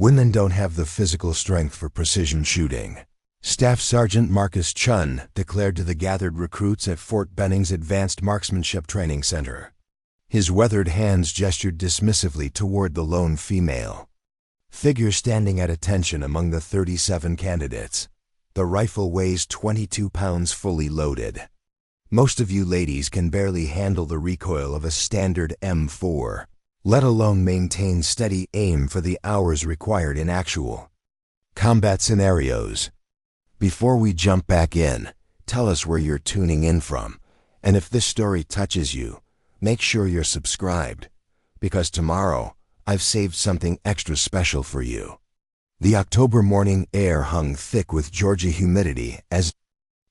Women don't have the physical strength for precision shooting. Staff Sergeant Marcus Chen declared to the gathered recruits at Fort Benning's Advanced Marksmanship Training Center. His weathered hands gestured dismissively toward the lone female figure standing at attention among the 37 candidates. The rifle weighs 22 pounds fully loaded. Most of you ladies can barely handle the recoil of a standard M4, let alone maintain steady aim for the hours required in actual combat scenarios. Before we jump back in, tell us where you're tuning in from, and if this story touches you, make sure you're subscribed, because tomorrow I've saved something extra special for you. The October morning air hung thick with Georgia humidity as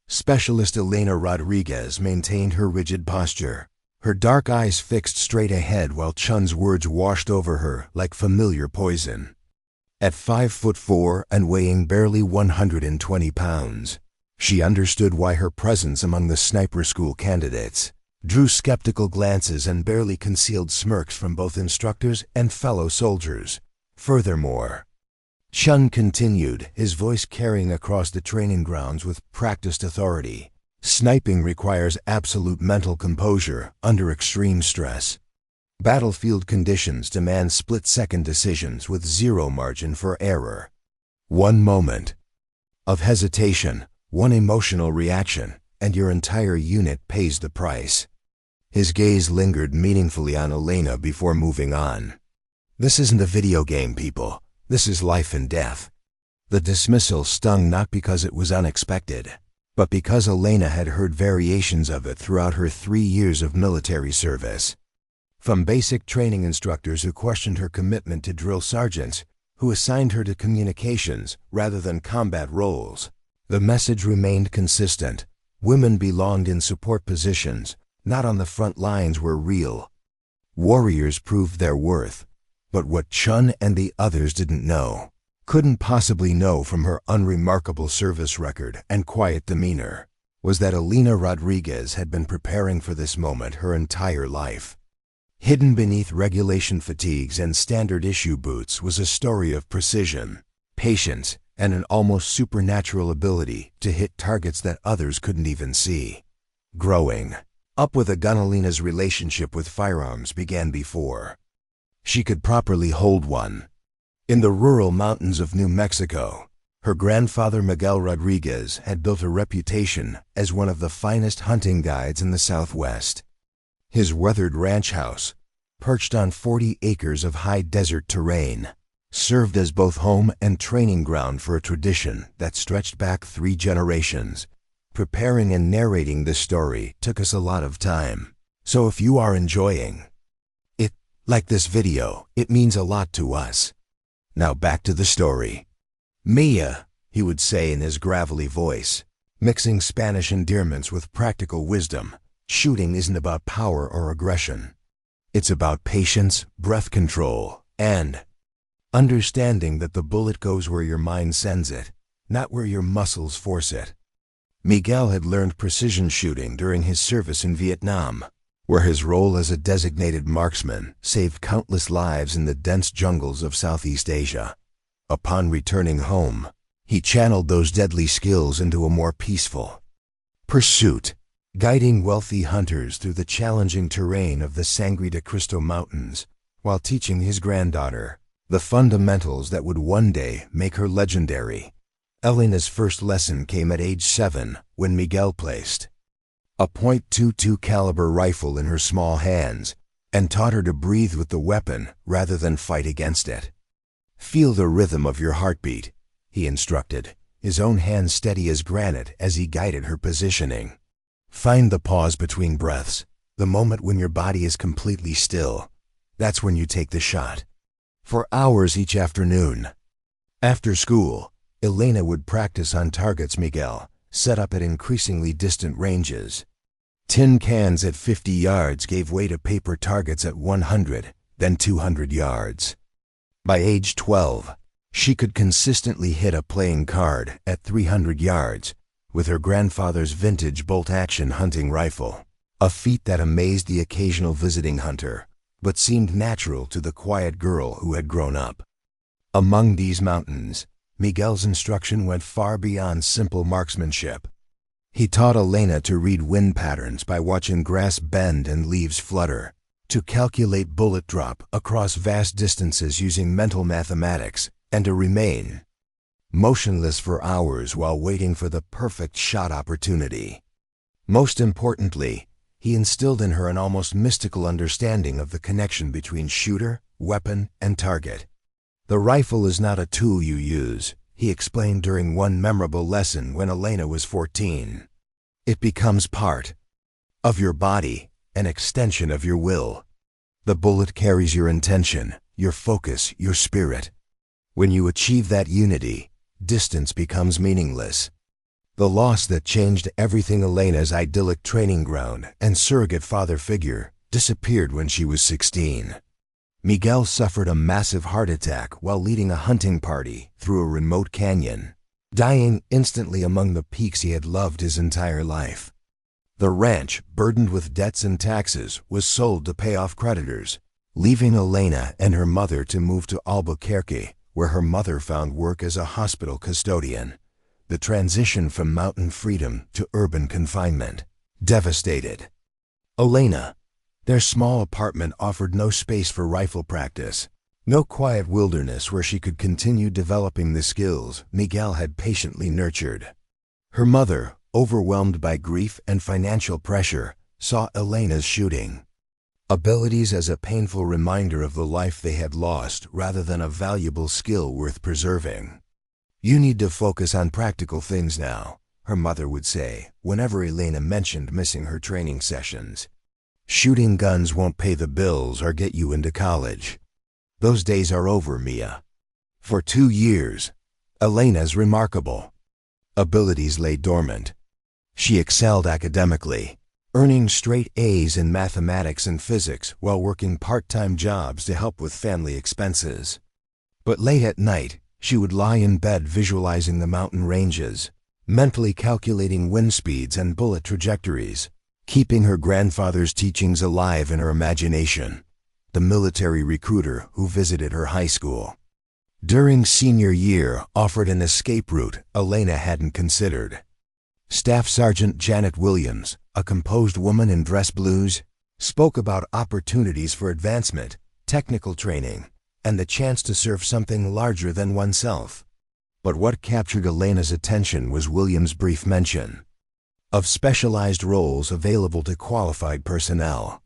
Specialist Elena Rodriguez maintained her rigid posture, her dark eyes fixed straight ahead while Chen's words washed over her like familiar poison. At 5'4" and weighing barely 120 pounds, she understood why her presence among the sniper school candidates drew skeptical glances and barely concealed smirks from both instructors and fellow soldiers. Furthermore, Chen continued, his voice carrying across the training grounds with practiced authority. Sniping requires absolute mental composure under extreme stress. Battlefield conditions demand split-second decisions with zero margin for error. One moment of hesitation, one emotional reaction, and your entire unit pays the price. His gaze lingered meaningfully on Elena before moving on. This isn't a video game, people. This is life and death. The dismissal stung not because it was unexpected, but because Elena had heard variations of it throughout her 3 years of military service. From basic training instructors who questioned her commitment to drill sergeants, who assigned her to communications rather than combat roles, the message remained consistent. Women belonged in support positions, not on the front lines where real warriors proved their worth. But what Chen and the others didn't know, couldn't possibly know from her unremarkable service record and quiet demeanor, was that Elena Rodriguez had been preparing for this moment her entire life. Hidden beneath regulation fatigues and standard issue boots was a story of precision, patience, and an almost supernatural ability to hit targets that others couldn't even see. Growing up with a gun, Elena's relationship with firearms began before she could properly hold one. In the rural mountains of New Mexico, her grandfather Miguel Rodriguez had built a reputation as one of the finest hunting guides in the Southwest. His weathered ranch house, perched on 40 acres of high desert terrain, served as both home and training ground for a tradition that stretched back 3 generations. Preparing and narrating this story took us a lot of time, so if you are enjoying it, like this video, it means a lot to us. Now back to the story. Mia, he would say in his gravelly voice, mixing Spanish endearments with practical wisdom, shooting isn't about power or aggression. It's about patience, breath control, and understanding that the bullet goes where your mind sends it, not where your muscles force it. Miguel had learned precision shooting during his service in Vietnam, where his role as a designated marksman saved countless lives in the dense jungles of Southeast Asia. Upon returning home, he channeled those deadly skills into a more peaceful pursuit, guiding wealthy hunters through the challenging terrain of the Sangre de Cristo Mountains, while teaching his granddaughter the fundamentals that would one day make her legendary. Elena's first lesson came at age 7 when Miguel placed a .22 caliber rifle in her small hands and taught her to breathe with the weapon rather than fight against it. "Feel the rhythm of your heartbeat," he instructed, his own hands steady as granite as he guided her positioning. "Find the pause between breaths, the moment when your body is completely still. That's when you take the shot." For hours each afternoon, after school, Elena would practice on targets Miguel set up at increasingly distant ranges. Tin cans at 50 yards gave way to paper targets at 100, then 200 yards. By age 12, she could consistently hit a playing card at 300 yards with her grandfather's vintage bolt-action hunting rifle, a feat that amazed the occasional visiting hunter, but seemed natural to the quiet girl who had grown up Among these mountains, Miguel's instruction went far beyond simple marksmanship. He taught Elena to read wind patterns by watching grass bend and leaves flutter, to calculate bullet drop across vast distances using mental mathematics, and to remain motionless for hours while waiting for the perfect shot opportunity. Most importantly, he instilled in her an almost mystical understanding of the connection between shooter, weapon, and target. "The rifle is not a tool you use," he explained during one memorable lesson when Elena was 14. "It becomes part of your body, an extension of your will. The bullet carries your intention, your focus, your spirit. When you achieve that unity, distance becomes meaningless." The loss that changed everything, Elena's idyllic training ground and surrogate father figure, disappeared when she was 16. Miguel suffered a massive heart attack while leading a hunting party through a remote canyon, dying instantly among the peaks he had loved his entire life. The ranch, burdened with debts and taxes, was sold to pay off creditors, leaving Elena and her mother to move to Albuquerque, where her mother found work as a hospital custodian. The transition from mountain freedom to urban confinement devastated Elena. Their small apartment offered no space for rifle practice, no quiet wilderness where she could continue developing the skills Miguel had patiently nurtured. Her mother, overwhelmed by grief and financial pressure, saw Elena's shooting abilities as a painful reminder of the life they had lost rather than a valuable skill worth preserving. "You need to focus on practical things now," her mother would say whenever Elena mentioned missing her training sessions. "Shooting guns won't pay the bills or get you into college. Those days are over, Mia." For 2 years, Elena's remarkable abilities lay dormant. She excelled academically, earning straight A's in mathematics and physics while working part-time jobs to help with family expenses. But late at night, she would lie in bed visualizing the mountain ranges, mentally calculating wind speeds and bullet trajectories, keeping her grandfather's teachings alive in her imagination, the military recruiter who visited her high school during senior year offered an escape route Elena hadn't considered. Staff Sergeant Janet Williams, a composed woman in dress blues, spoke about opportunities for advancement, technical training, and the chance to serve something larger than oneself. But what captured Elena's attention was Williams' brief mention of specialized roles available to qualified personnel.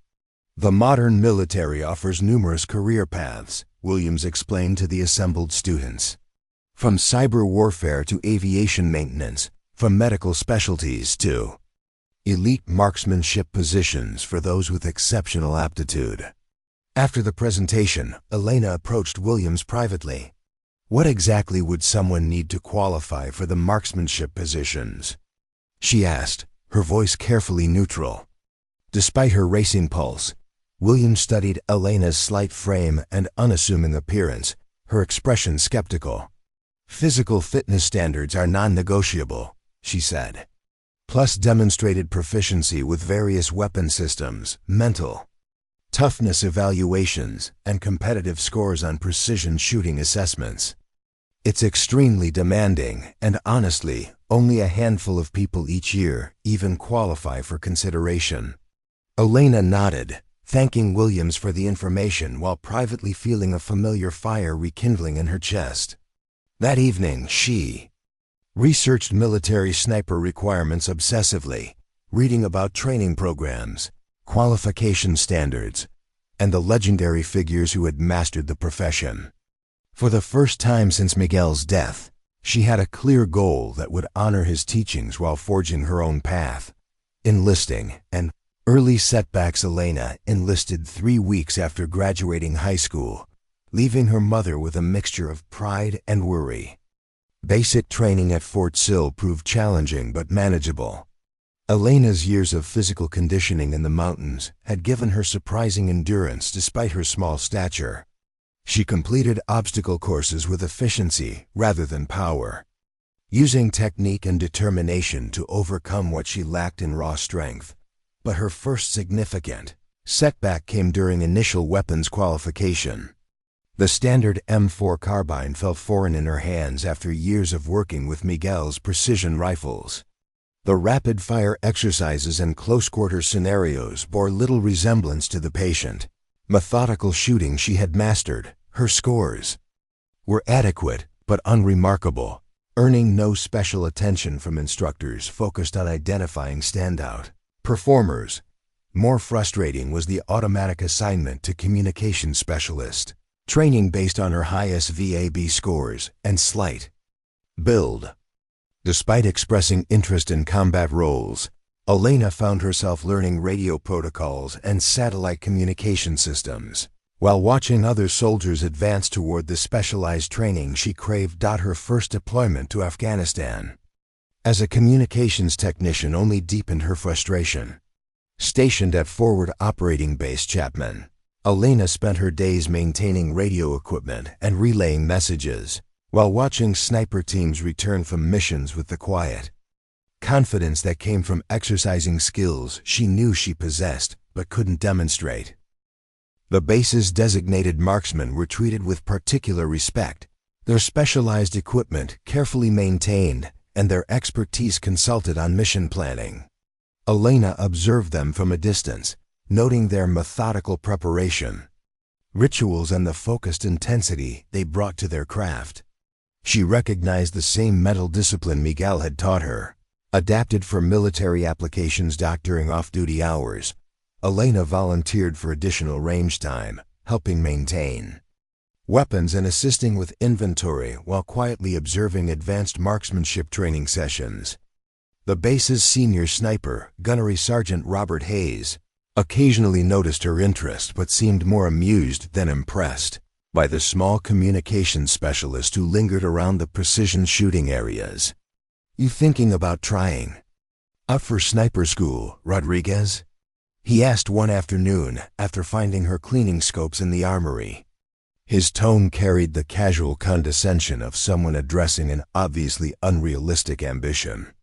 "The modern military offers numerous career paths," Williams explained to the assembled students. "From cyber warfare to aviation maintenance, from medical specialties to elite marksmanship positions for those with exceptional aptitude." After the presentation, Elena approached Williams privately. What exactly would someone need to qualify for the marksmanship positions? She asked, her voice carefully neutral. Despite her racing pulse, Williams studied Elena's slight frame and unassuming appearance, her expression skeptical. "Physical fitness standards are non-negotiable," she said. "Plus demonstrated proficiency with various weapon systems, mental toughness evaluations, and competitive scores on precision shooting assessments. It's extremely demanding, and honestly, only a handful of people each year even qualify for consideration." Elena nodded, thanking Williams for the information while privately feeling a familiar fire rekindling in her chest. That evening, she researched military sniper requirements obsessively, reading about training programs, qualification standards, and the legendary figures who had mastered the profession. For the first time since Miguel's death, she had a clear goal that would honor his teachings while forging her own path. Enlisting and early setbacks. Elena enlisted 3 weeks after graduating high school, leaving her mother with a mixture of pride and worry. Basic training at Fort Sill proved challenging but manageable. Elena's years of physical conditioning in the mountains had given her surprising endurance despite her small stature. She completed obstacle courses with efficiency rather than power, using technique and determination to overcome what she lacked in raw strength. But her first significant setback came during initial weapons qualification. The standard M4 carbine felt foreign in her hands after years of working with Miguel's precision rifles. The rapid-fire exercises and close-quarter scenarios bore little resemblance to the patient. Methodical shooting she had mastered. Her scores were adequate but unremarkable, earning no special attention from instructors focused on identifying standout performers. More frustrating was the automatic assignment to communication specialist, training based on her high SVAB scores and slight build. Despite expressing interest in combat roles, Elena found herself learning radio protocols and satellite communication systems, while watching other soldiers advance toward the specialized training she craved. Her first deployment to Afghanistan as a communications technician only deepened her frustration. Stationed at Forward Operating Base Chapman, Elena spent her days maintaining radio equipment and relaying messages, while watching sniper teams return from missions with the quiet confidence that came from exercising skills she knew she possessed but couldn't demonstrate. The base's designated marksmen were treated with particular respect, their specialized equipment carefully maintained, and their expertise consulted on mission planning. Elena observed them from a distance, noting their methodical preparation, rituals, and the focused intensity they brought to their craft. She recognized the same mental discipline Miguel had taught her, adapted for military applications. During off-duty hours, Elena volunteered for additional range time, helping maintain weapons and assisting with inventory while quietly observing advanced marksmanship training sessions. The base's senior sniper, Gunnery Sergeant Robert Hayes, occasionally noticed her interest but seemed more amused than impressed by the small communications specialist who lingered around the precision shooting areas. "You thinking about trying out for sniper school, Rodriguez?" he asked one afternoon after finding her cleaning scopes in the armory. His tone carried the casual condescension of someone addressing an obviously unrealistic ambition.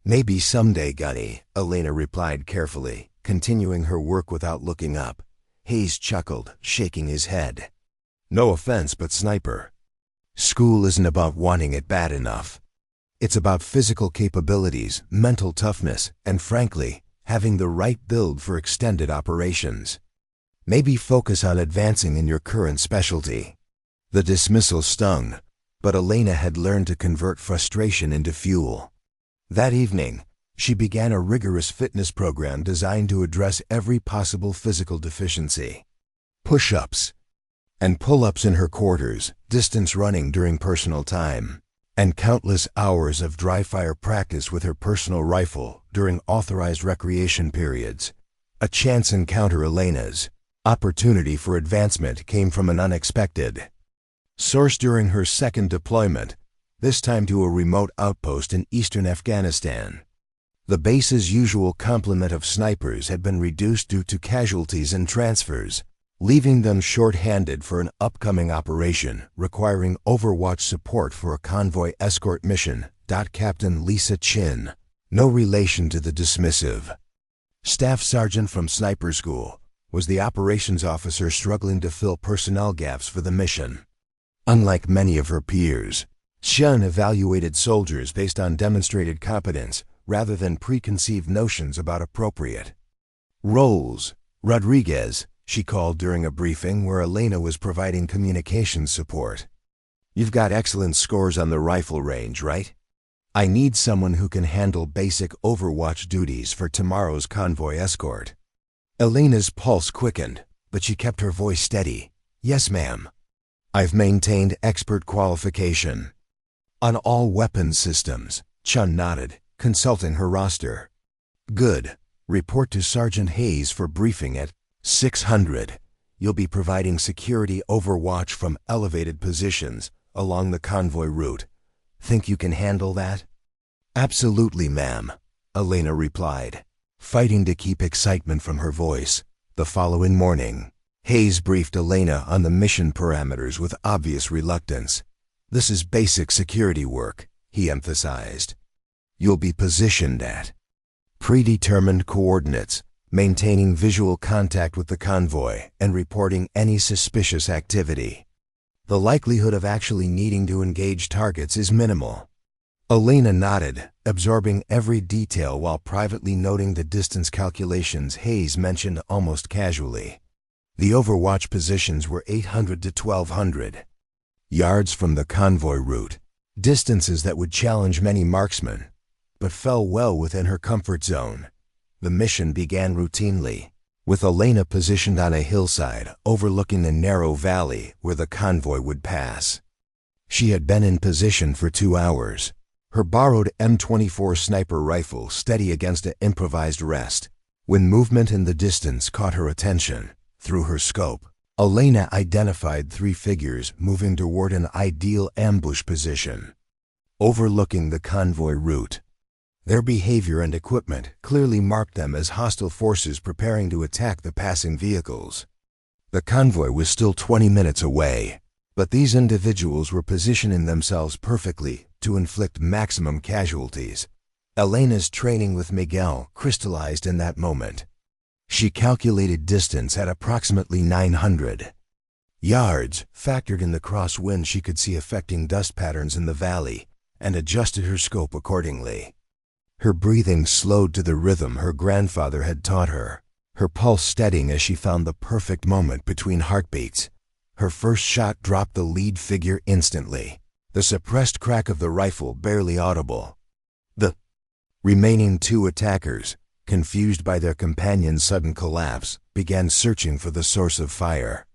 "Maybe someday, Gunny," Elena replied carefully, continuing her work without looking up. Hayes chuckled, shaking his head. "No offense, but sniper school isn't about wanting it bad enough. It's about physical capabilities, mental toughness, and frankly, having the right build for extended operations. Maybe focus on advancing in your current specialty." The dismissal stung, but Elena had learned to convert frustration into fuel. That evening, she began a rigorous fitness program designed to address every possible physical deficiency. Push-ups and pull-ups in her quarters, distance running during personal time, and countless hours of dry-fire practice with her personal rifle during authorized recreation periods. A chance encounter. Elena's opportunity for advancement came from an unexpected source during her second deployment, this time to a remote outpost in eastern Afghanistan. The base's usual complement of snipers had been reduced due to casualties and transfers, leaving them short-handed for an upcoming operation requiring overwatch support for a convoy escort mission. Captain Lisa Chin, no relation to the dismissive staff sergeant from sniper school, was the operations officer struggling to fill personnel gaps for the mission. Unlike many of her peers, Chen evaluated soldiers based on demonstrated competence rather than preconceived notions about appropriate roles. "Rodriguez," she called during a briefing where Elena was providing communications support. "You've got excellent scores on the rifle range, right? I need someone who can handle basic overwatch duties for tomorrow's convoy escort." Elena's pulse quickened, but she kept her voice steady. "Yes, ma'am. I've maintained expert qualification on all weapons systems." Chen nodded, consulting her roster. "Good. Report to Sergeant Hayes for briefing at 600. You'll be providing security overwatch from elevated positions along the convoy route. Think you can handle that?" "Absolutely, ma'am," Elena replied, fighting to keep excitement from her voice. The following morning, Hayes briefed Elena on the mission parameters with obvious reluctance. "This is basic security work," he emphasized. "You'll be positioned at predetermined coordinates, maintaining visual contact with the convoy and reporting any suspicious activity. The likelihood of actually needing to engage targets is minimal. Elena nodded, absorbing every detail while privately noting the distance calculations Hayes mentioned almost casually. The overwatch positions were 800 to 1200 yards from the convoy route, distances that would challenge many marksmen, but fell well within her comfort zone. The mission began routinely, with Elena positioned on a hillside overlooking a narrow valley where the convoy would pass. She had been in position for 2 hours, her borrowed M24 sniper rifle steady against an improvised rest, when movement in the distance caught her attention. Through her scope, Elena identified 3 figures moving toward an ideal ambush position, overlooking the convoy route. Their behavior and equipment clearly marked them as hostile forces preparing to attack the passing vehicles. The convoy was still 20 minutes away, but these individuals were positioning themselves perfectly to inflict maximum casualties. Elena's training with Miguel crystallized in that moment. She calculated distance at approximately 900 yards, factored in the crosswind she could see affecting dust patterns in the valley, and adjusted her scope accordingly. Her breathing slowed to the rhythm her grandfather had taught her, her pulse steadying as she found the perfect moment between heartbeats. Her first shot dropped the lead figure instantly, the suppressed crack of the rifle barely audible. The remaining 2 attackers, confused by their companion's sudden collapse, began searching for the source of fire.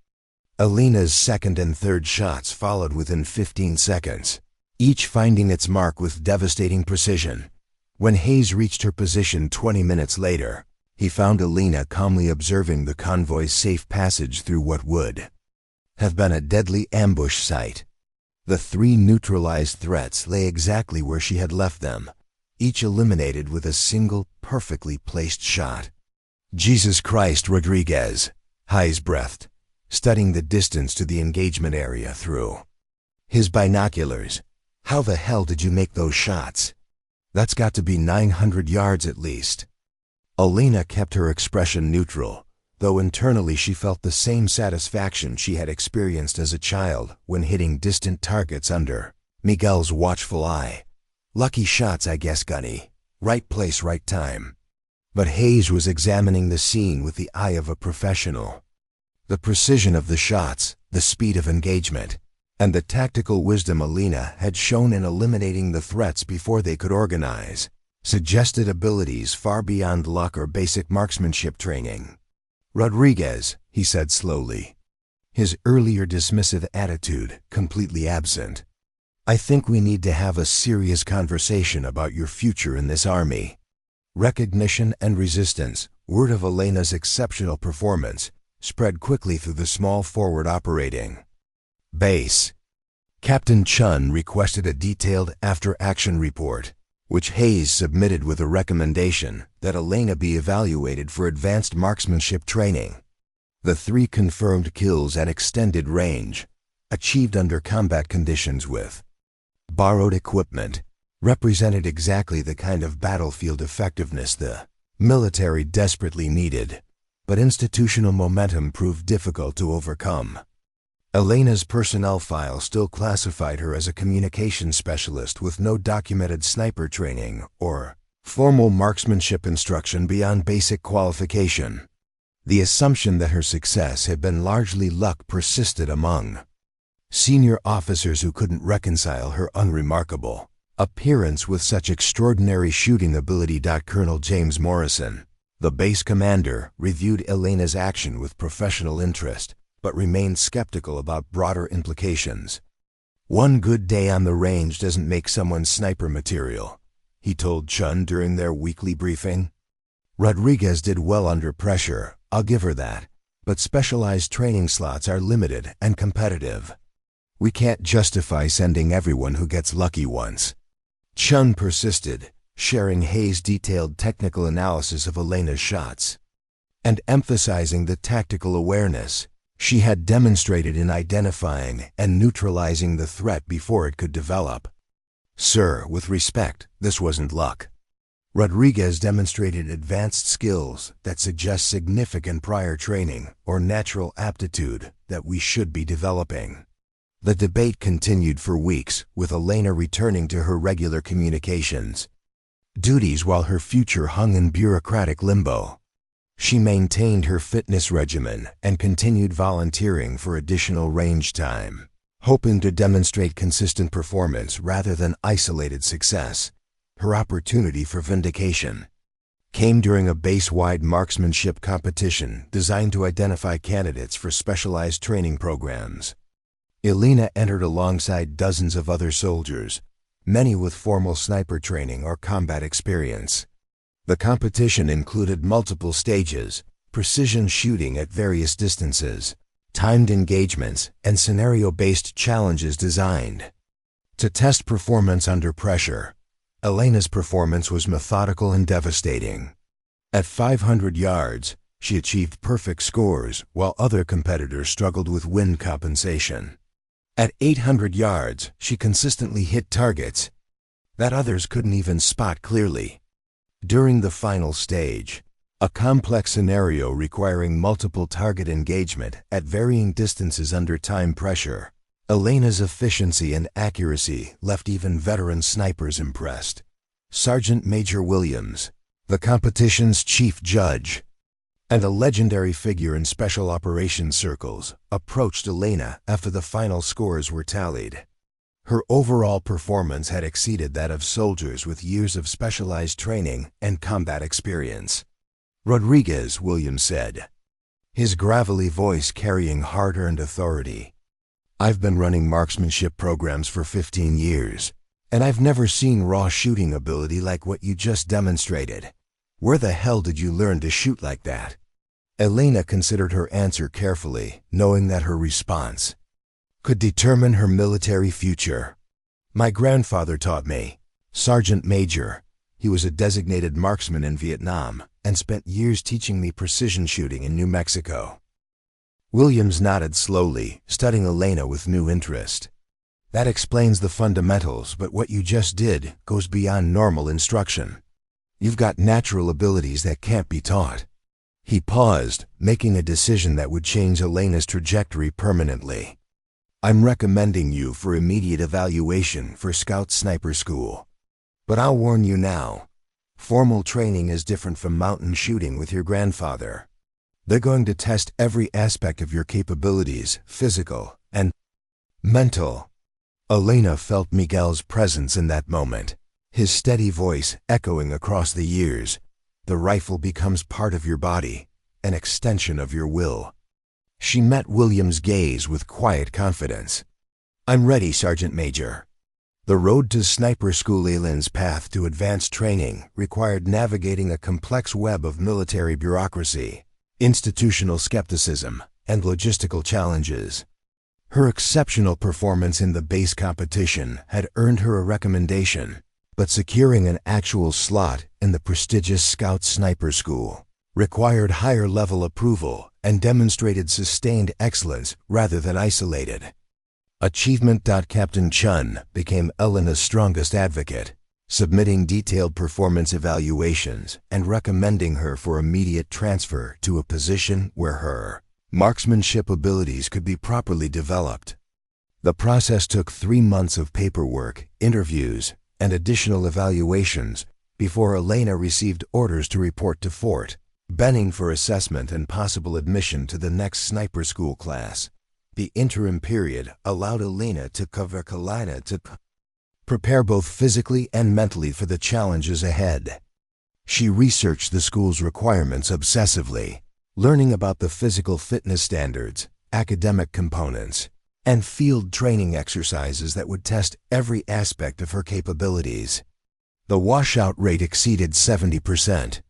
Elena's second and third shots followed within 15 seconds, each finding its mark with devastating precision. When Hayes reached her position 20 minutes later, he found Elena calmly observing the convoy's safe passage through what would have been a deadly ambush site. The 3 neutralized threats lay exactly where she had left them, each eliminated with a single, perfectly placed shot. Jesus Christ, Rodriguez, Hayes breathed, studying the distance to the engagement area through his binoculars. How the hell did you make those shots? That's got to be 900 yards at least. Elena kept her expression neutral, though internally she felt the same satisfaction she had experienced as a child when hitting distant targets under Miguel's watchful eye. Lucky shots, I guess, Gunny. Right place, right time. But Hayes was examining the scene with the eye of a professional. The precision of the shots, the speed of engagement, and the tactical wisdom Elena had shown in eliminating the threats before they could organize, suggested abilities far beyond luck or basic marksmanship training. Rodriguez, he said slowly, his earlier dismissive attitude completely absent. I think we need to have a serious conversation about your future in this army. Recognition and resistance, word of Elena's exceptional performance, spread quickly through the small forward operating base. Captain Chen requested a detailed after-action report, which Hayes submitted with a recommendation that Elena be evaluated for advanced marksmanship training. The 3 confirmed kills at extended range, achieved under combat conditions with borrowed equipment, represented exactly the kind of battlefield effectiveness the military desperately needed, but institutional momentum proved difficult to overcome. Elena's personnel file still classified her as a communications specialist with no documented sniper training or formal marksmanship instruction beyond basic qualification. The assumption that her success had been largely luck persisted among senior officers who couldn't reconcile her unremarkable appearance with such extraordinary shooting ability. Colonel James Morrison, the base commander, reviewed Elena's action with professional interest, but remained skeptical about broader implications. One good day on the range doesn't make someone sniper material, he told Chen during their weekly briefing. Rodriguez did well under pressure, I'll give her that, but specialized training slots are limited and competitive. We can't justify sending everyone who gets lucky once. Chen persisted, sharing Hayes' detailed technical analysis of Elena's shots, and emphasizing the tactical awareness she had demonstrated in identifying and neutralizing the threat before it could develop. Sir, with respect, this wasn't luck. Rodriguez demonstrated advanced skills that suggest significant prior training or natural aptitude that we should be developing. The debate continued for weeks, with Elena returning to her regular communications duties while her future hung in bureaucratic limbo. She maintained her fitness regimen and continued volunteering for additional range time, hoping to demonstrate consistent performance rather than isolated success. Her opportunity for vindication came during a base-wide marksmanship competition designed to identify candidates for specialized training programs. Elena entered alongside dozens of other soldiers, many with formal sniper training or combat experience. The competition included multiple stages, precision shooting at various distances, timed engagements, and scenario-based challenges designed to test performance under pressure. Elena's performance was methodical and devastating. At 500 yards, she achieved perfect scores, while other competitors struggled with wind compensation. At 800 yards, she consistently hit targets that others couldn't even spot clearly. During the final stage, a complex scenario requiring multiple target engagement at varying distances under time pressure, Elena's efficiency and accuracy left even veteran snipers impressed. Sergeant Major Williams, the competition's chief judge, and a legendary figure in special operations circles, approached Elena after the final scores were tallied. Her overall performance had exceeded that of soldiers with years of specialized training and combat experience. Rodriguez, Williams said, his gravelly voice carrying hard-earned authority. I've been running marksmanship programs for 15 years, and I've never seen raw shooting ability like what you just demonstrated. Where the hell did you learn to shoot like that? Elena considered her answer carefully, knowing that her response could determine her military future. My grandfather taught me. Sergeant Major. He was a designated marksman in Vietnam and spent years teaching me precision shooting in New Mexico. Williams nodded slowly, studying Elena with new interest. That explains the fundamentals, but what you just did goes beyond normal instruction. You've got natural abilities that can't be taught. He paused, making a decision that would change Elena's trajectory permanently. I'm recommending you for immediate evaluation for Scout Sniper School. But I'll warn you now, formal training is different from mountain shooting with your grandfather. They're going to test every aspect of your capabilities, physical and mental. Elena felt Miguel's presence in that moment, his steady voice echoing across the years. The rifle becomes part of your body, an extension of your will. She met Williams' gaze with quiet confidence. I'm ready, Sergeant Major. The road to Sniper School Elena's path to advanced training required navigating a complex web of military bureaucracy, institutional skepticism, and logistical challenges. Her exceptional performance in the base competition had earned her a recommendation, but securing an actual slot in the prestigious Scout Sniper School required higher-level approval and demonstrated sustained excellence rather than isolated achievement. Captain Chen became Elena's strongest advocate, submitting detailed performance evaluations and recommending her for immediate transfer to a position where her marksmanship abilities could be properly developed. The process took 3 months of paperwork, interviews, and additional evaluations before Elena received orders to report to Fort Benning for assessment and possible admission to the next sniper school class. The interim period allowed Elena to cover Carolina to prepare both physically and mentally for the challenges ahead. She researched the school's requirements obsessively, learning about the physical fitness standards, academic components, and field training exercises that would test every aspect of her capabilities. The washout rate exceeded 70%.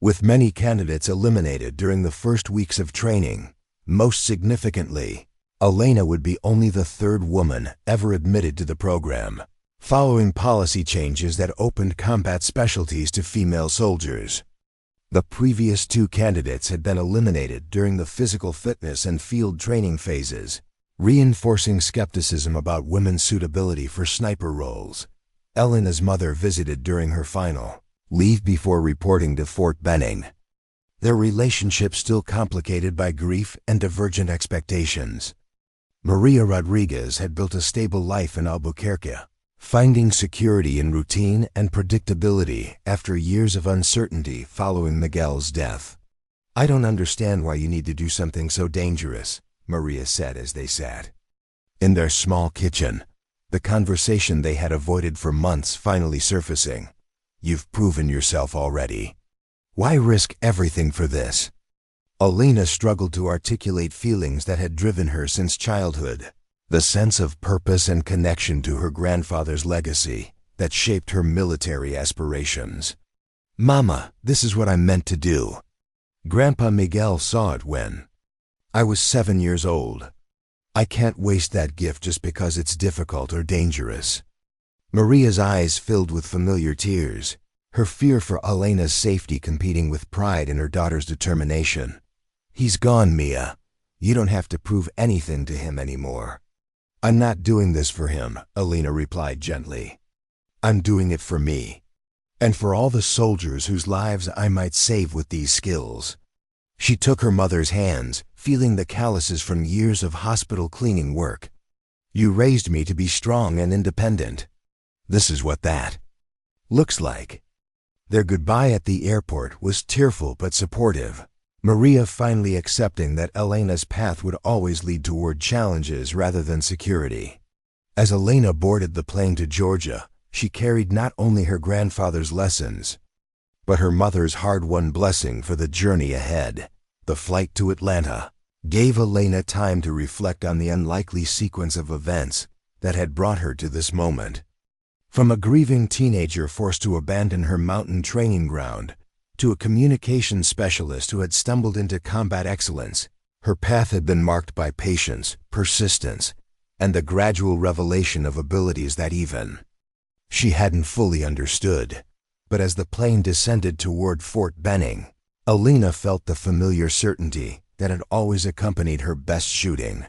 With many candidates eliminated during the first weeks of training, most significantly, Elena would be only the 3rd woman ever admitted to the program, following policy changes that opened combat specialties to female soldiers. The previous 2 candidates had been eliminated during the physical fitness and field training phases, reinforcing skepticism about women's suitability for sniper roles. Elena's mother visited during her final leave before reporting to Fort Benning. Their relationship still complicated by grief and divergent expectations. Maria Rodriguez had built a stable life in Albuquerque, finding security in routine and predictability after years of uncertainty following Miguel's death. "I don't understand why you need to do something so dangerous," Maria said as they sat in their small kitchen, the conversation they had avoided for months finally surfacing. "You've proven yourself already. Why risk everything for this?" Elena struggled to articulate feelings that had driven her since childhood, the sense of purpose and connection to her grandfather's legacy that shaped her military aspirations. "Mama, this is what I'm meant to do. Grandpa Miguel saw it when I was 7 years old. I can't waste that gift just because it's difficult or dangerous." Maria's eyes filled with familiar tears, her fear for Elena's safety competing with pride in her daughter's determination. "He's gone, Mia. You don't have to prove anything to him anymore." "I'm not doing this for him," Elena replied gently. "I'm doing it for me, and for all the soldiers whose lives I might save with these skills." She took her mother's hands, feeling the calluses from years of hospital cleaning work. "You raised me to be strong and independent. This is what that looks like." Their goodbye at the airport was tearful but supportive, Maria finally accepting that Elena's path would always lead toward challenges rather than security. As Elena boarded the plane to Georgia, she carried not only her grandfather's lessons, but her mother's hard-won blessing for the journey ahead. The flight to Atlanta gave Elena time to reflect on the unlikely sequence of events that had brought her to this moment. From a grieving teenager forced to abandon her mountain training ground, to a communications specialist who had stumbled into combat excellence, her path had been marked by patience, persistence, and the gradual revelation of abilities that even she hadn't fully understood. But as the plane descended toward Fort Benning, Elena felt the familiar certainty that had always accompanied her best shooting.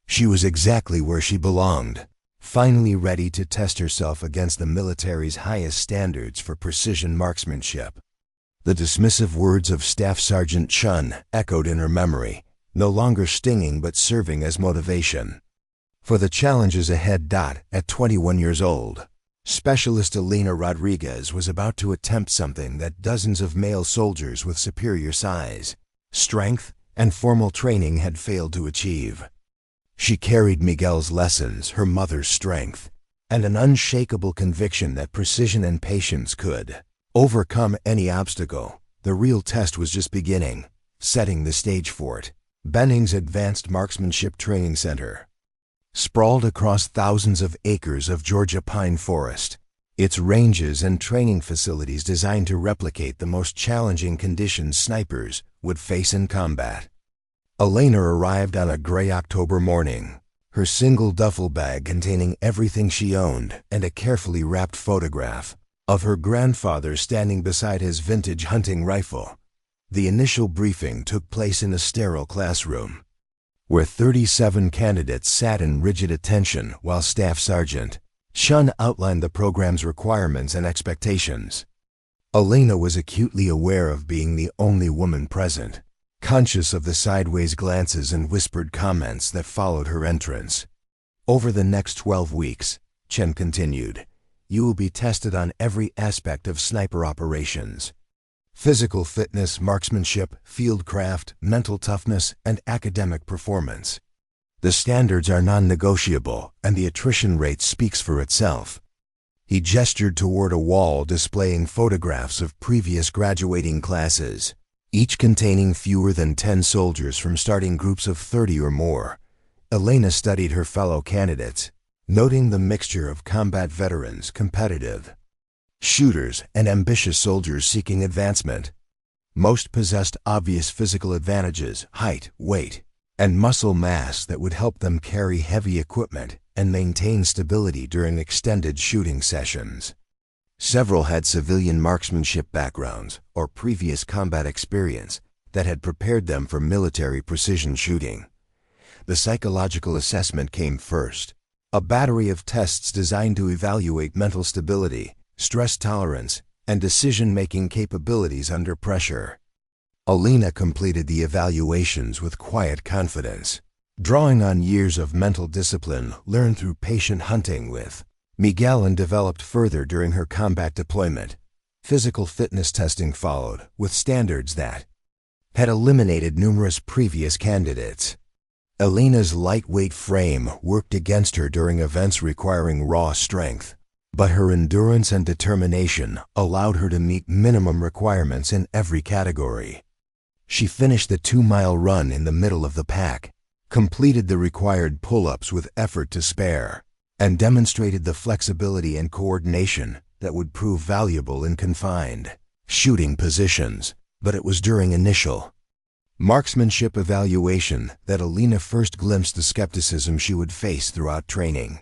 She was exactly where she belonged, finally ready to test herself against the military's highest standards for precision marksmanship. The dismissive words of Staff Sergeant Chen echoed in her memory, no longer stinging but serving as motivation for the challenges ahead. At 21 years old, Specialist Elena Rodriguez was about to attempt something that dozens of male soldiers with superior size, strength, and formal training had failed to achieve. She carried Miguel's lessons, her mother's strength, and an unshakable conviction that precision and patience could overcome any obstacle. The real test was just beginning, setting the stage for it. Benning's Advanced Marksmanship Training Center sprawled across thousands of acres of Georgia pine forest, its ranges and training facilities designed to replicate the most challenging conditions snipers would face in combat. Elena arrived on a gray October morning, her single duffel bag containing everything she owned and a carefully wrapped photograph of her grandfather standing beside his vintage hunting rifle. The initial briefing took place in a sterile classroom, where 37 candidates sat in rigid attention while Staff Sergeant Chen outlined the program's requirements and expectations. Elena was acutely aware of being the only woman present, conscious of the sideways glances and whispered comments that followed her entrance. "Over the next 12 weeks, Chen continued, you will be tested on every aspect of sniper operations. Physical fitness, marksmanship, fieldcraft, mental toughness, and academic performance. The standards are non-negotiable, and the attrition rate speaks for itself." He gestured toward a wall displaying photographs of previous graduating classes, each containing fewer than 10 soldiers from starting groups of 30 or more. Elena studied her fellow candidates, noting the mixture of combat veterans, competitive shooters, and ambitious soldiers seeking advancement. Most possessed obvious physical advantages, height, weight, and muscle mass that would help them carry heavy equipment and maintain stability during extended shooting sessions. Several had civilian marksmanship backgrounds or previous combat experience that had prepared them for military precision shooting. The psychological assessment came first, a battery of tests designed to evaluate mental stability, stress tolerance, and decision-making capabilities under pressure. Elena completed the evaluations with quiet confidence. Drawing on years of mental discipline learned through patient hunting with Miguel and developed further during her combat deployment, physical fitness testing followed with standards that had eliminated numerous previous candidates. Elena's lightweight frame worked against her during events requiring raw strength, but her endurance and determination allowed her to meet minimum requirements in every category. She finished the 2-mile run in the middle of the pack, completed the required pull-ups with effort to spare, and demonstrated the flexibility and coordination that would prove valuable in confined shooting positions. But it was during initial marksmanship evaluation that Elena first glimpsed the skepticism she would face throughout training.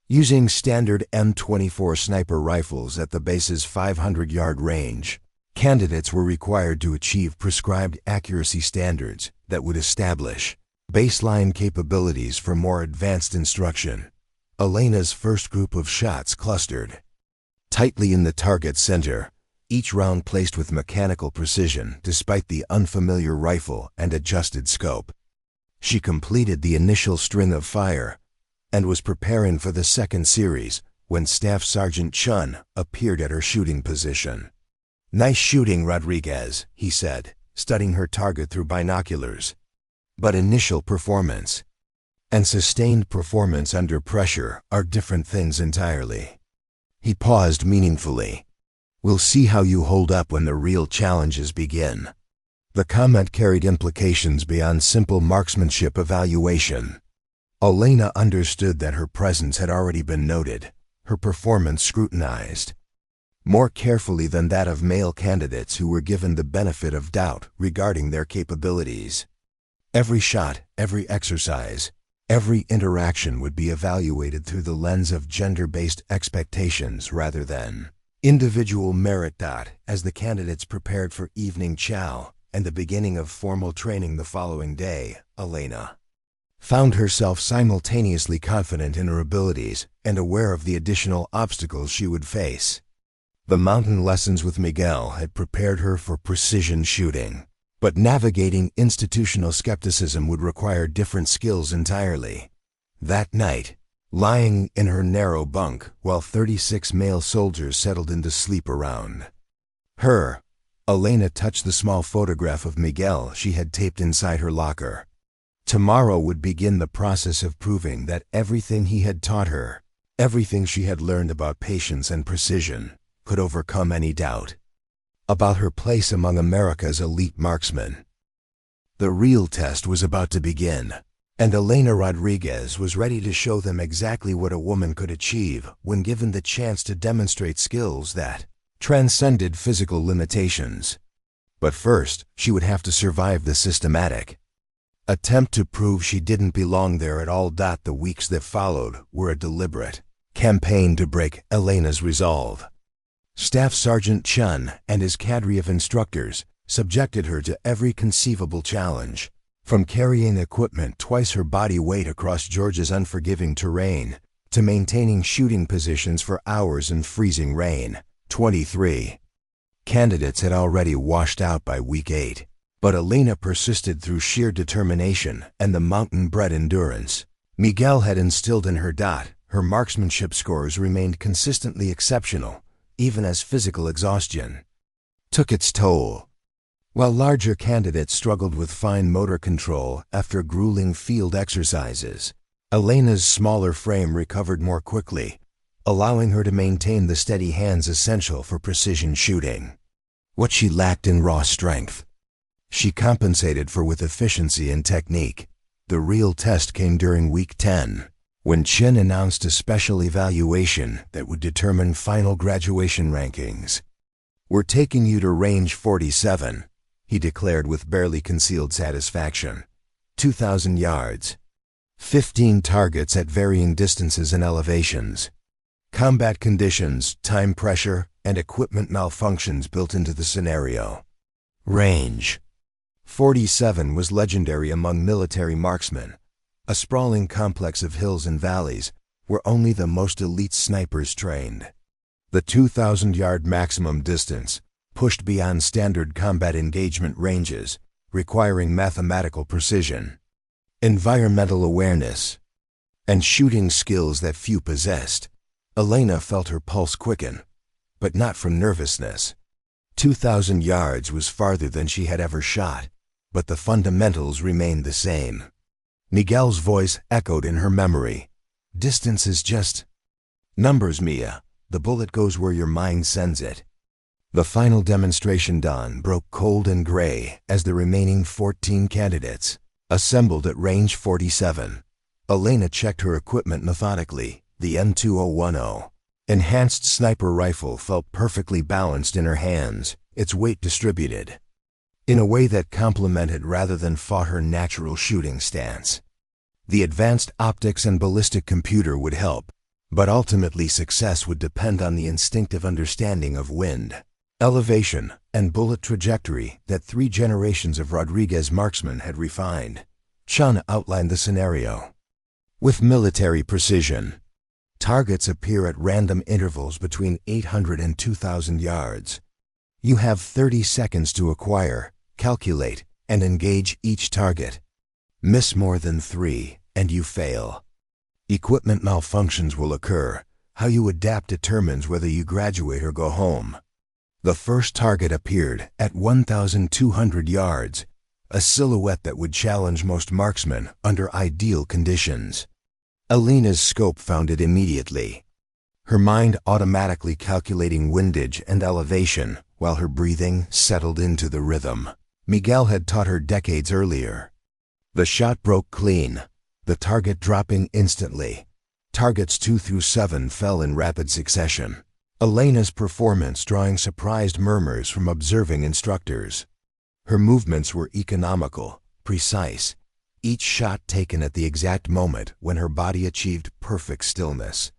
Using standard M24 sniper rifles at the base's 500-yard range, candidates were required to achieve prescribed accuracy standards that would establish baseline capabilities for more advanced instruction. Elena's first group of shots clustered tightly in the target center, each round placed with mechanical precision despite the unfamiliar rifle and adjusted scope. She completed the initial string of fire and was preparing for the second series when Staff Sergeant Chen appeared at her shooting position. "Nice shooting, Rodriguez," he said, studying her target through binoculars. "But initial performance and sustained performance under pressure are different things entirely." He paused meaningfully. "We'll see how you hold up when the real challenges begin." The comment carried implications beyond simple marksmanship evaluation. Elena understood that her presence had already been noted, her performance scrutinized, more carefully than that of male candidates who were given the benefit of doubt regarding their capabilities. Every shot, every exercise, every interaction would be evaluated through the lens of gender-based expectations rather than individual merit. As the candidates prepared for evening chow and the beginning of formal training the following day, Elena found herself simultaneously confident in her abilities and aware of the additional obstacles she would face. The mountain lessons with Miguel had prepared her for precision shooting, but navigating institutional skepticism would require different skills entirely. That night, lying in her narrow bunk while 36 male soldiers settled into sleep around her, Elena touched the small photograph of Miguel she had taped inside her locker. Tomorrow would begin the process of proving that everything he had taught her, everything she had learned about patience and precision, could overcome any doubt about her place among America's elite marksmen. The real test was about to begin, and Elena Rodriguez was ready to show them exactly what a woman could achieve when given the chance to demonstrate skills that transcended physical limitations. But first, she would have to survive the systematic attempt to prove she didn't belong there at all. The weeks that followed were a deliberate campaign to break Elena's resolve. Staff Sergeant Chen and his cadre of instructors subjected her to every conceivable challenge, from carrying equipment twice her body weight across Georgia's unforgiving terrain to maintaining shooting positions for hours in freezing rain. 23 candidates had already washed out by week 8, but Elena persisted through sheer determination and the mountain-bred endurance Miguel had instilled in her. Her marksmanship scores remained consistently exceptional, even as physical exhaustion took its toll. While larger candidates struggled with fine motor control after grueling field exercises, Elena's smaller frame recovered more quickly, allowing her to maintain the steady hands essential for precision shooting. What she lacked in raw strength, she compensated for with efficiency and technique. The real test came during week 10, when Chen announced a special evaluation that would determine final graduation rankings. "We're taking you to range 47, he declared with barely concealed satisfaction. 2,000 yards. 15 targets at varying distances and elevations. Combat conditions, time pressure, and equipment malfunctions built into the scenario. Range 47 was legendary among military marksmen, a sprawling complex of hills and valleys where only the most elite snipers trained. The 2,000-yard maximum distance pushed beyond standard combat engagement ranges, requiring mathematical precision. environmental awareness, and shooting skills that few possessed. Elena felt her pulse quicken, but not from nervousness. 2,000 yards was farther than she had ever shot, but the fundamentals remained the same. Miguel's voice echoed in her memory. Distance is just numbers, Mia. The bullet goes where your mind sends it. The final demonstration dawn broke cold and gray as the remaining 14 candidates assembled at range 47. Elena checked her equipment methodically. The M2010 enhanced sniper rifle felt perfectly balanced in her hands, its weight distributed in a way that complemented rather than fought her natural shooting stance. The advanced optics and ballistic computer would help, but ultimately success would depend on the instinctive understanding of wind, elevation, and bullet trajectory that 3 generations of Rodriguez marksmen had refined. Chen outlined the scenario with military precision. Targets appear at random intervals between 800 and 2,000 yards. You have 30 seconds to acquire, calculate, and engage each target. Miss more than 3, and you fail. Equipment malfunctions will occur. How you adapt determines whether you graduate or go home. The first target appeared at 1,200 yards, a silhouette that would challenge most marksmen under ideal conditions. Elena's scope found it immediately, her mind automatically calculating windage and elevation while her breathing settled into the rhythm Miguel had taught her decades earlier. The shot broke clean, the target dropping instantly. Targets 2 through 7 fell in rapid succession, Elena's performance drawing surprised murmurs from observing instructors. Her movements were economical, precise, each shot taken at the exact moment when her body achieved perfect stillness.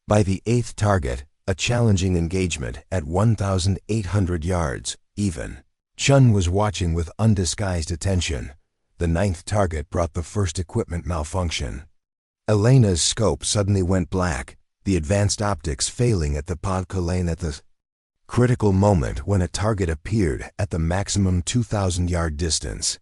By the 8th target, a challenging engagement at 1,800 yards, even, Chen was watching with undisguised attention. The 9th target brought the first equipment malfunction. Elena's scope suddenly went black, the advanced optics failing at the pod lane at the critical moment when a target appeared at the maximum 2,000-yard distance.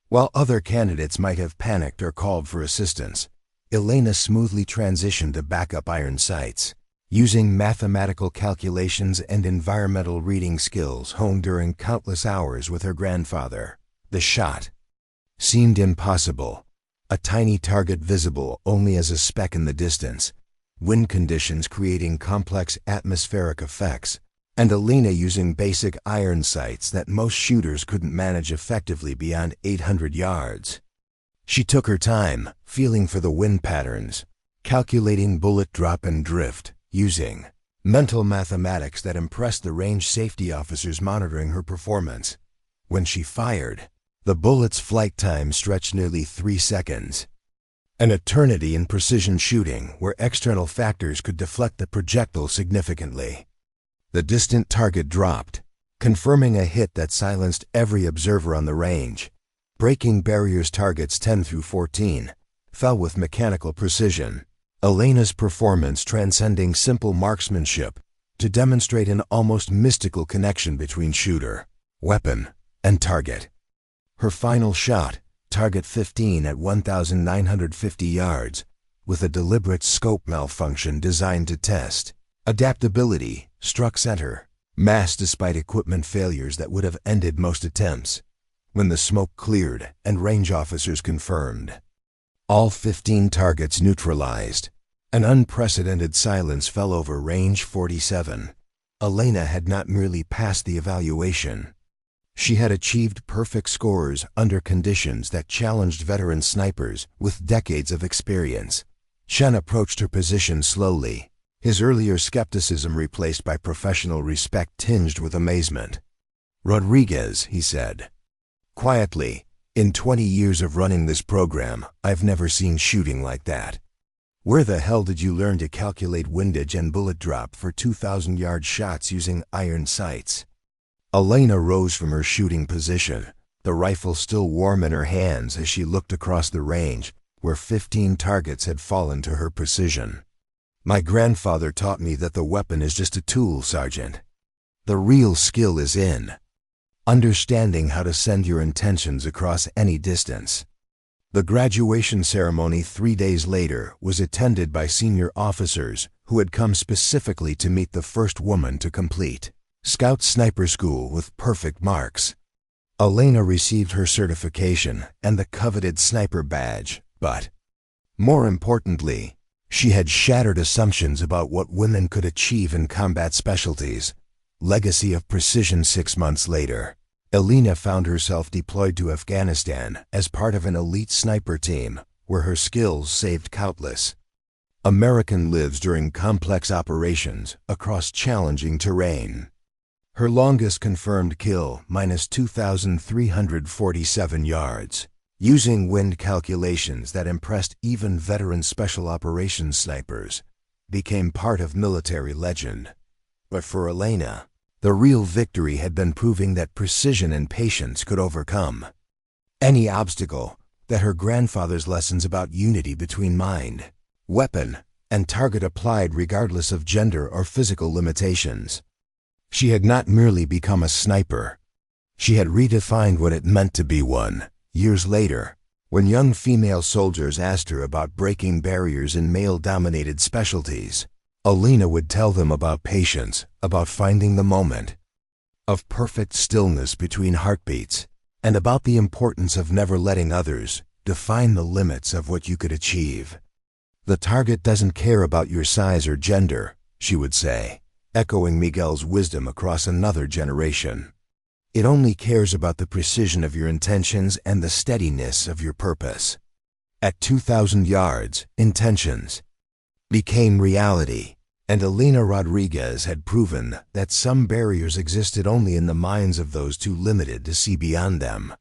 While other candidates might have panicked or called for assistance, Elena smoothly transitioned to backup iron sights. Using mathematical calculations and environmental reading skills honed during countless hours with her grandfather, the shot seemed impossible. A tiny target visible only as a speck in the distance, wind conditions creating complex atmospheric effects, and Elena using basic iron sights that most shooters couldn't manage effectively beyond 800 yards. She took her time, feeling for the wind patterns, calculating bullet drop and drift, using mental mathematics that impressed the range safety officers monitoring her performance. When she fired, the bullet's flight time stretched nearly 3 seconds. An eternity in precision shooting where external factors could deflect the projectile significantly. The distant target dropped, confirming a hit that silenced every observer on the range. Breaking barriers targets 10 through 14 fell with mechanical precision, Elena's performance transcending simple marksmanship to demonstrate an almost mystical connection between shooter, weapon, and target. Her final shot, target 15 at 1,950 yards, with a deliberate scope malfunction designed to test adaptability, struck center, mass despite equipment failures that would have ended most attempts. When the smoke cleared and range officers confirmed all 15 targets neutralized, an unprecedented silence fell over range 47. Elena had not merely passed the evaluation. She had achieved perfect scores under conditions that challenged veteran snipers with decades of experience. Chen approached her position slowly, his earlier skepticism replaced by professional respect tinged with amazement. "Rodriguez," he said quietly, "in 20 years of running this program, I've never seen shooting like that. Where the hell did you learn to calculate windage and bullet drop for 2,000-yard shots using iron sights?" Elena rose from her shooting position, the rifle still warm in her hands as she looked across the range, where 15 targets had fallen to her precision. "My grandfather taught me that the weapon is just a tool, Sergeant. The real skill is in understanding how to send your intentions across any distance." The graduation ceremony 3 days later was attended by senior officers who had come specifically to meet the first woman to complete Scout Sniper School with perfect marks. Elena received her certification and the coveted sniper badge, but more importantly, she had shattered assumptions about what women could achieve in combat specialties. Legacy of precision. 6 months later, Elena found herself deployed to Afghanistan as part of an elite sniper team where her skills saved countless American lives during complex operations across challenging terrain. Her longest confirmed kill, -2,347 yards, using wind calculations that impressed even veteran special operations snipers, became part of military legend. But for Elena, the real victory had been proving that precision and patience could overcome any obstacle, that her grandfather's lessons about unity between mind, weapon, and target applied regardless of gender or physical limitations. She had not merely become a sniper. She had redefined what it meant to be one. Years later, when young female soldiers asked her about breaking barriers in male-dominated specialties, Elena would tell them about patience, about finding the moment of perfect stillness between heartbeats, and about the importance of never letting others define the limits of what you could achieve. "The target doesn't care about your size or gender," she would say, echoing Miguel's wisdom across another generation. "It only cares about the precision of your intentions and the steadiness of your purpose." At 2,000 yards, intentions became reality, and Elena Rodriguez had proven that some barriers existed only in the minds of those too limited to see beyond them.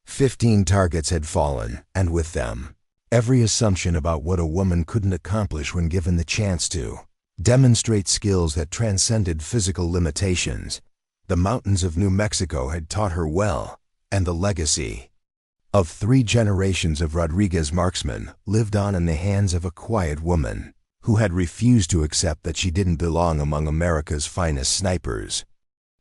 15 targets had fallen, and with them, every assumption about what a woman couldn't accomplish when given the chance to demonstrate skills that transcended physical limitations. The mountains of New Mexico had taught her well, and the legacy of 3 generations of Rodriguez marksmen lived on in the hands of a quiet woman who had refused to accept that she didn't belong among America's finest snipers.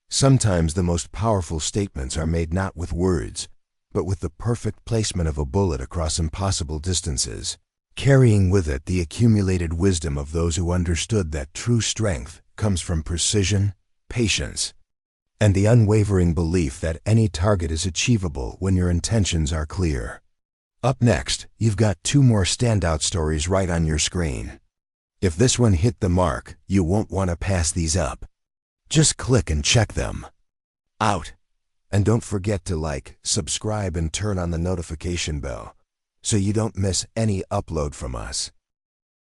Sometimes the most powerful statements are made not with words, but with the perfect placement of a bullet across impossible distances, carrying with it the accumulated wisdom of those who understood that true strength comes from precision, patience, and the unwavering belief that any target is achievable when your intentions are clear. Up next, you've got 2 more standout stories right on your screen. If this one hit the mark, you won't want to pass these up. Just click and check them out. And don't forget to like, subscribe, and turn on the notification bell so you don't miss any upload from us.